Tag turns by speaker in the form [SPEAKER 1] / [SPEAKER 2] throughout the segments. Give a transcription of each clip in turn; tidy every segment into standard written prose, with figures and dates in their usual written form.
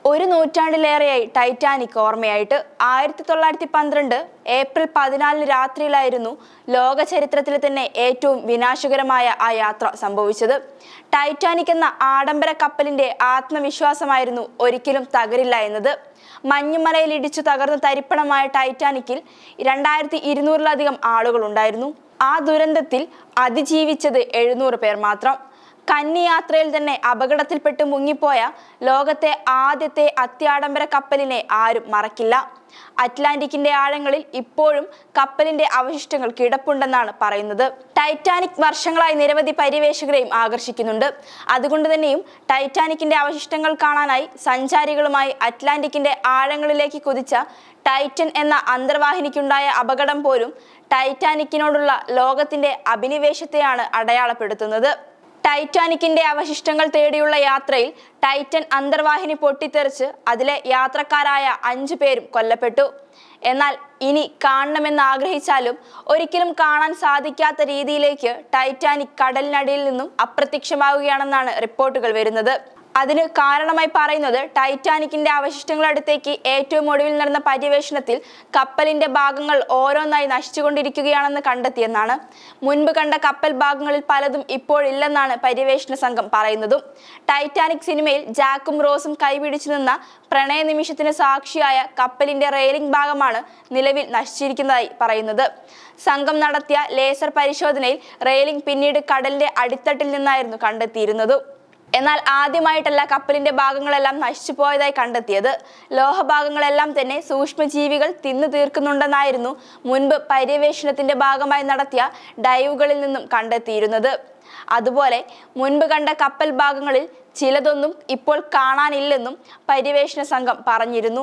[SPEAKER 1] ഒരു നൂറ്റാണ്ടിലേറെയായി Titanic ഓർമ്മയായിട്ട്. 1912 April 14 രാത്രിയിലായിരുന്നു ലോക ചരിത്രത്തിലെ തന്നെ ഏറ്റവും വിനാശകരമായ ആ യാത്ര സംഭവിച്ചത്. ടൈറ്റാനിക് എന്ന ആഡംബര കപ്പലിന്റെ ആത്മവിശ്വാസമായിരുന്നു ഒരിക്കലും തകരില്ല എന്നത്. മഞ്ഞുമലയിൽ ഇടിച്ചു തകർന്ന് തരിപ്പണമായ ടൈറ്റാനിക്കിൽ 2200-ലധികം ആളുകൾ ഉണ്ടായിരുന്നു. ആ ദുരന്തത്തിൽ അതിജീവിച്ചത് 700 പേർ മാത്രം. കന്നി യാത്രയിൽ തന്നെ അപകടത്തിൽപ്പെട്ട് മുങ്ങിപ്പോയ ലോകത്തെ ആദ്യത്തെ അത്യാഡംബര കപ്പലിനെ ആരും മറക്കില്ല. അറ്റ്ലാന്റിക്കിന്റെ ആഴങ്ങളിൽ ഇപ്പോഴും കപ്പലിന്റെ അവശിഷ്ടങ്ങൾ കിടപ്പുണ്ടെന്നാണ് പറയുന്നത്. ടൈറ്റാനിക് വർഷങ്ങളായി നിരവധി പര്യവേഷകരെയും ആകർഷിക്കുന്നുണ്ട്. അതുകൊണ്ട് തന്നെയും ടൈറ്റാനിക്കിന്റെ അവശിഷ്ടങ്ങൾ കാണാനായി സഞ്ചാരികളുമായി അറ്റ്ലാന്റിക്കിന്റെ ആഴങ്ങളിലേക്ക് കുതിച്ച ടൈറ്റൻ എന്ന അന്തർവാഹിനിക്കുണ്ടായ അപകടം പോലും ടൈറ്റാനിക്കിനോടുള്ള ലോകത്തിന്റെ അഭിനിവേശത്തെയാണ് അടയാളപ്പെടുത്തുന്നത്. ടൈറ്റാനിക്കിന്റെ അവശിഷ്ടങ്ങൾ തേടിയുള്ള യാത്രയിൽ ടൈറ്റൻ അന്തർവാഹിനി പൊട്ടിത്തെറിച്ച് അതിലെ യാത്രക്കാരായ 5 പേരും കൊല്ലപ്പെട്ടു. എന്നാൽ ഇനി കാണണമെന്ന് ആഗ്രഹിച്ചാലും ഒരിക്കലും കാണാൻ സാധിക്കാത്ത രീതിയിലേക്ക് ടൈറ്റാനിക് കടലിനടിയിൽ നിന്നും അപ്രത്യക്ഷമാവുകയാണെന്നാണ് റിപ്പോർട്ടുകൾ വരുന്നത്. അതിന് കാരണമായി പറയുന്നത് ടൈറ്റാനിക്കിന്റെ അവശിഷ്ടങ്ങളടുത്തേക്ക് ഏറ്റവും ഒടുവിൽ നടന്ന പര്യവേഷണത്തിൽ കപ്പലിന്റെ ഭാഗങ്ങൾ ഓരോന്നായി നശിച്ചുകൊണ്ടിരിക്കുകയാണെന്ന് കണ്ടെത്തിയെന്നാണ്. മുൻപ് കണ്ട കപ്പൽ ഭാഗങ്ങളിൽ പലതും ഇപ്പോഴില്ലെന്നാണ് പര്യവേഷണ സംഘം പറയുന്നതും. ടൈറ്റാനിക് സിനിമയിൽ ജാക്കും റോസും കൈപിടിച്ചു നിന്ന പ്രണയ നിമിഷത്തിന് സാക്ഷിയായ കപ്പലിന്റെ റെയിലിംഗ് ഭാഗമാണ് നിലവിൽ നശിച്ചിരിക്കുന്നതായി പറയുന്നത്. സംഘം നടത്തിയ ലേസർ പരിശോധനയിൽ റെയിലിംഗ് പിന്നീട് കടലിന്റെ അടിത്തട്ടിൽ നിന്നായിരുന്നു കണ്ടെത്തിയിരുന്നത്. എന്നാൽ ആദ്യമായിട്ടല്ല കപ്പലിന്റെ ഭാഗങ്ങളെല്ലാം നശിച്ചു പോയതായി കണ്ടെത്തിയത്. ലോഹഭാഗങ്ങളെല്ലാം തന്നെ സൂക്ഷ്മജീവികൾ തിന്നു തീർക്കുന്നുണ്ടെന്നായിരുന്നു മുൻപ് പര്യവേഷണത്തിന്റെ ഭാഗമായി നടത്തിയ ഡൈവുകളിൽ നിന്നും കണ്ടെത്തിയിരുന്നത്. അതുപോലെ മുൻപ് കണ്ട കപ്പൽ ഭാഗങ്ങളിൽ ചിലതൊന്നും ഇപ്പോൾ കാണാനില്ലെന്നും പര്യവേഷണ സംഘം പറഞ്ഞിരുന്നു.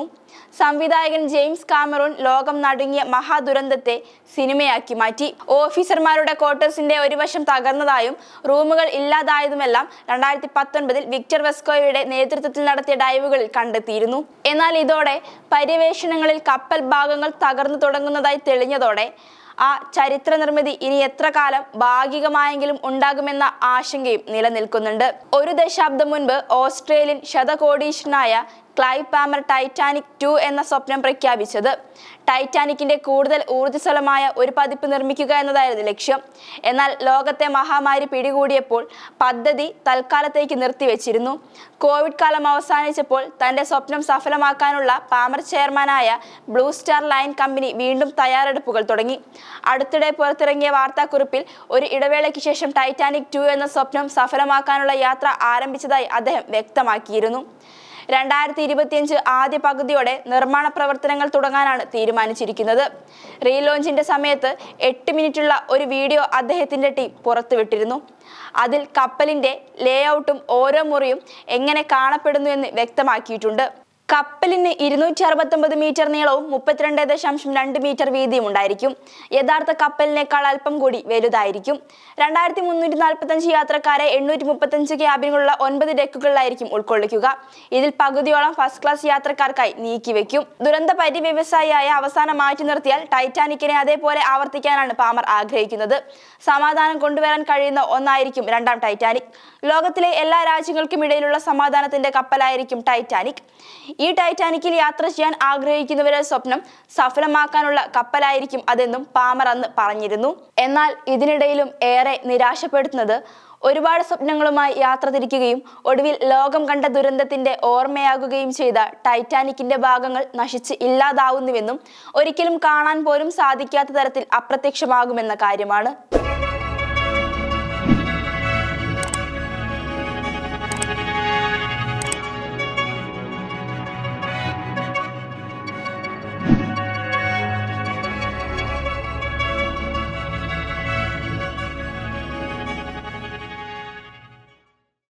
[SPEAKER 1] സംവിധായകൻ ജെയിംസ് കാമറൂൺ ലോകം നടുങ്ങിയ മഹാദുരന്തത്തെ സിനിമയാക്കി മാറ്റി. ഓഫീസർമാരുടെ ക്വാർട്ടേഴ്സിന്റെ ഒരു വശം തകർന്നതായും റൂമുകൾ ഇല്ലാതായതുമെല്ലാം 2019 വിക്ടർ വെസ്കോയുടെ നേതൃത്വത്തിൽ നടത്തിയ ഡൈവുകളിൽ കണ്ടെത്തിയിരുന്നു. എന്നാൽ ഇതോടെ പര്യവേഷണങ്ങളിൽ കപ്പൽ ഭാഗങ്ങൾ തകർന്നു തുടങ്ങുന്നതായി തെളിഞ്ഞതോടെ ആ ചരിത്ര നിർമ്മിതി ഇനി എത്ര കാലം ഭാഗികമായെങ്കിലും ഉണ്ടാകുമെന്ന ആശങ്കയും നിലനിൽക്കുന്നുണ്ട്. ഒരു ദശാബ്ദം മുൻപ് ഓസ്ട്രേലിയൻ ശതകോടീശ്വരനായ ക്ലൈവ് പാമർ ടൈറ്റാനിക് 2 എന്ന സ്വപ്നം പ്രഖ്യാപിച്ചത്. ടൈറ്റാനിക്കിന്റെ കൂടുതൽ ഊർജ്ജസ്വലമായ ഒരു പതിപ്പ് നിർമ്മിക്കുക എന്നതായിരുന്നു ലക്ഷ്യം. എന്നാൽ ലോകത്തെ മഹാമാരി പിടികൂടിയപ്പോൾ പദ്ധതി തൽക്കാലത്തേക്ക് നിർത്തിവെച്ചിരുന്നു. കോവിഡ് കാലം അവസാനിച്ചപ്പോൾ തന്റെ സ്വപ്നം സഫലമാക്കാനുള്ള പാമർ ചെയർമാനായ ബ്ലൂ സ്റ്റാർ ലൈൻ കമ്പനി വീണ്ടും തയ്യാറെടുപ്പുകൾ തുടങ്ങി. അടുത്തിടെ പുറത്തിറങ്ങിയ വാർത്താക്കുറിപ്പിൽ ഒരു ഇടവേളയ്ക്ക് ശേഷം ടൈറ്റാനിക് 2 എന്ന സ്വപ്നം സഫലമാക്കാനുള്ള യാത്ര ആരംഭിച്ചതായി അദ്ദേഹം വ്യക്തമാക്കിയിരുന്നു. 2025 ആദ്യ പകുതിയോടെ നിർമ്മാണ പ്രവർത്തനങ്ങൾ തുടങ്ങാനാണ് തീരുമാനിച്ചിരിക്കുന്നത്. റീലോഞ്ചിന്റെ സമയത്ത് 8 മിനിറ്റുള്ള ഒരു വീഡിയോ അദ്ദേഹത്തിന്റെ ടീം പുറത്തുവിട്ടിരുന്നു. അതിൽ കപ്പലിന്റെ ലേഔട്ടും ഓരോ മുറിയും എങ്ങനെ കാണപ്പെടുന്നു എന്ന് വ്യക്തമാക്കിയിട്ടുണ്ട്. കപ്പലിന് 269 മീറ്റർ നീളവും 32.2 മീറ്റർ വീതിയും ഉണ്ടായിരിക്കും. യഥാർത്ഥ കപ്പലിനേക്കാൾ അല്പം കൂടി വലുതായിരിക്കും. 2345 യാത്രക്കാരെ 835 ക്യാബിനുകളുള്ള 9 ഡെക്കുകളിലായിരിക്കും ഉൾക്കൊള്ളിക്കുക. ഇതിൽ പകുതിയോളം ഫസ്റ്റ് ക്ലാസ് യാത്രക്കാർക്കായി നീക്കിവെക്കും. ദുരന്ത പരിവ്യവസായിയായ അവസാനം മാറ്റി നിർത്തിയാൽ ടൈറ്റാനിക്കിനെ അതേപോലെ ആവർത്തിക്കാനാണ് പാമർ ആഗ്രഹിക്കുന്നത്. സമാധാനം കൊണ്ടുവരാൻ കഴിയുന്ന ഒന്നായിരിക്കും രണ്ടാം ടൈറ്റാനിക്. ലോകത്തിലെ എല്ലാ രാജ്യങ്ങൾക്കും ഇടയിലുള്ള സമാധാനത്തിന്റെ കപ്പലായിരിക്കും ടൈറ്റാനിക്. ഈ ടൈറ്റാനിക്കിൽ യാത്ര ചെയ്യാൻ ആഗ്രഹിക്കുന്നവരുടെ സ്വപ്നം സഫലമാക്കാനുള്ള കപ്പലായിരിക്കും അതെന്നും പാമർ അന്ന് പറഞ്ഞിരുന്നു. എന്നാൽ ഇതിനിടയിലും ഏറെ നിരാശപ്പെടുത്തുന്നത് ഒരുപാട് സ്വപ്നങ്ങളുമായി യാത്ര തിരിക്കുകയും ഒടുവിൽ ലോകം കണ്ട ദുരന്തത്തിന്റെ ഓർമ്മയാകുകയും ചെയ്ത ടൈറ്റാനിക്കിന്റെ ഭാഗങ്ങൾ നശിച്ച് ഇല്ലാതാവുന്നുവെന്നും ഒരിക്കലും കാണാൻ പോലും സാധിക്കാത്ത തരത്തിൽ അപ്രത്യക്ഷമാകുമെന്ന കാര്യമാണ്.